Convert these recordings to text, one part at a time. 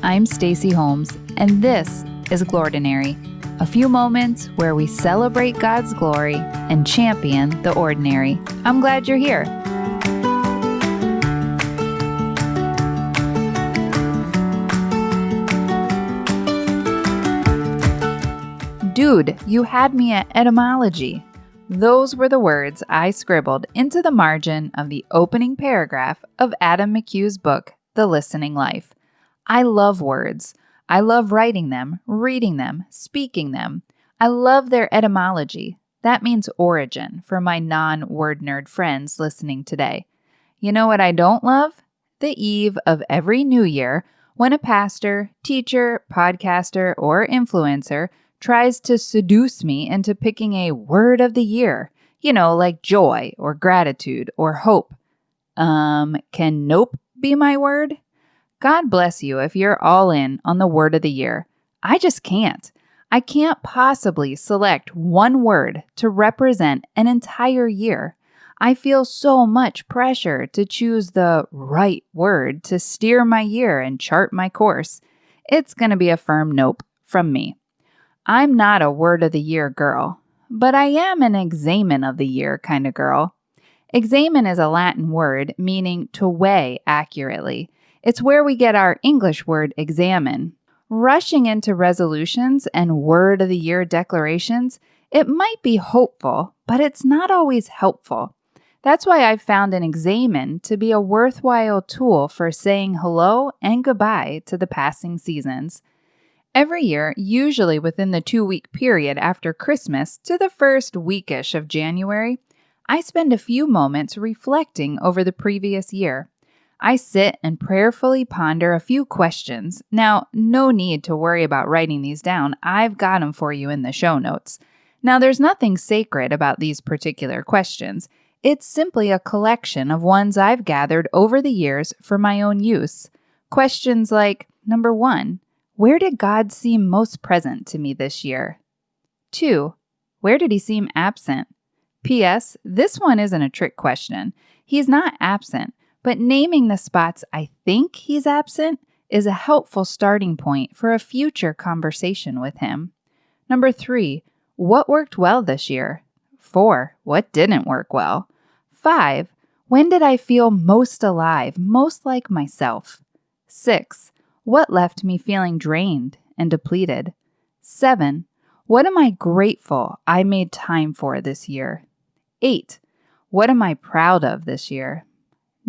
I'm Stacy Holmes, and this is Glordinary, a few moments where we celebrate God's glory and champion the ordinary. I'm glad you're here. Dude, you had me at etymology. Those were the words I scribbled into the margin of the opening paragraph of Adam McHugh's book, The Listening Life. I love words. I love writing them, reading them, speaking them. I love their etymology. That means origin for my non-word nerd friends listening today. You know what I don't love? The eve of every new year when a pastor, teacher, podcaster, or influencer tries to seduce me into picking a word of the year, like joy or gratitude or hope. Can nope be my word? God bless you if you're all in on the word of the year. I just can't. I can't possibly select one word to represent an entire year. I feel so much pressure to choose the right word to steer my year and chart my course. It's going to be a firm nope from me. I'm not a word of the year girl, but I am an examen of the year kind of girl. Examen is a Latin word meaning to weigh accurately. It's where we get our English word examine. Rushing into resolutions and word of the year declarations, it might be hopeful, but it's not always helpful. That's why I've found an examen to be a worthwhile tool for saying hello and goodbye to the passing seasons. Every year, usually within the 2-week period after Christmas to the first weekish of January, I spend a few moments reflecting over the previous year. I sit and prayerfully ponder a few questions. Now, no need to worry about writing these down. I've got them for you in the show notes. Now, there's nothing sacred about these particular questions. It's simply a collection of ones I've gathered over the years for my own use. Questions like, number 1, where did God seem most present to me this year? 2, where did he seem absent? P.S. This one isn't a trick question. He's not absent, but naming the spots I think he's absent is a helpful starting point for a future conversation with him. Number 3, what worked well this year? 4, what didn't work well? 5, when did I feel most alive, most like myself? 6, what left me feeling drained and depleted? 7, what am I grateful I made time for this year? 8, what am I proud of this year?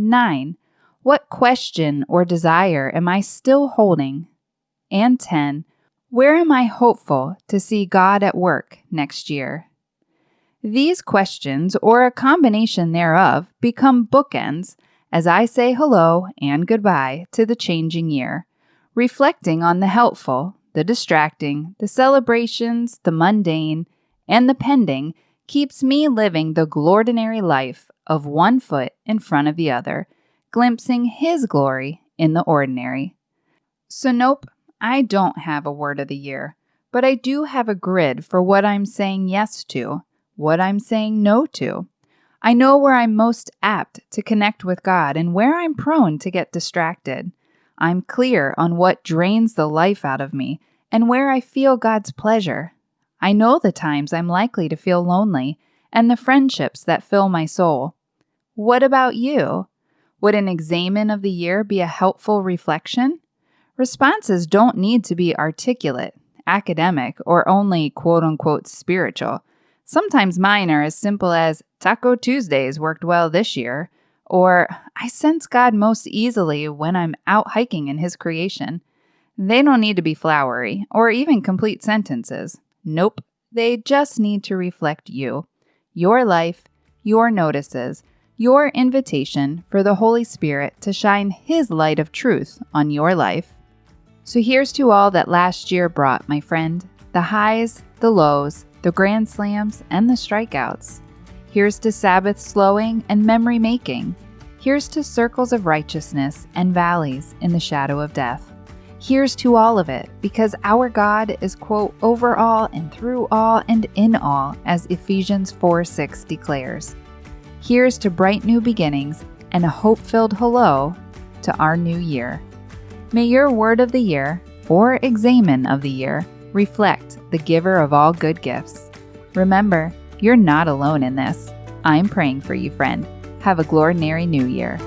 9, what question or desire am I still holding? And 10, where am I hopeful to see God at work next year? These questions, or a combination thereof, become bookends as I say hello and goodbye to the changing year, reflecting on the helpful, the distracting, the celebrations, the mundane, and the pending keeps me living the glordinary life of one foot in front of the other, glimpsing his glory in the ordinary. So nope, I don't have a word of the year, but I do have a grid for what I'm saying yes to, what I'm saying no to. I know where I'm most apt to connect with God and where I'm prone to get distracted. I'm clear on what drains the life out of me and where I feel God's pleasure. I know the times I'm likely to feel lonely and the friendships that fill my soul. What about you? Would an examen of the year be a helpful reflection? Responses don't need to be articulate, academic, or only quote-unquote spiritual. Sometimes mine are as simple as, Taco Tuesdays worked well this year, or I sense God most easily when I'm out hiking in his creation. They don't need to be flowery, or even complete sentences. Nope, they just need to reflect you, your life, your notices, your invitation for the Holy Spirit to shine his light of truth on your life. So here's to all that last year brought, my friend, the highs, the lows, the grand slams, and the strikeouts. Here's to Sabbath slowing and memory making. Here's to circles of righteousness and valleys in the shadow of death. Here's to all of it, because our God is, quote, over all and through all and in all, as Ephesians 4:6 declares. Here's to bright new beginnings and a hope-filled hello to our new year. May your word of the year, or examen of the year, reflect the giver of all good gifts. Remember, you're not alone in this. I'm praying for you, friend. Have a Glordinary New Year.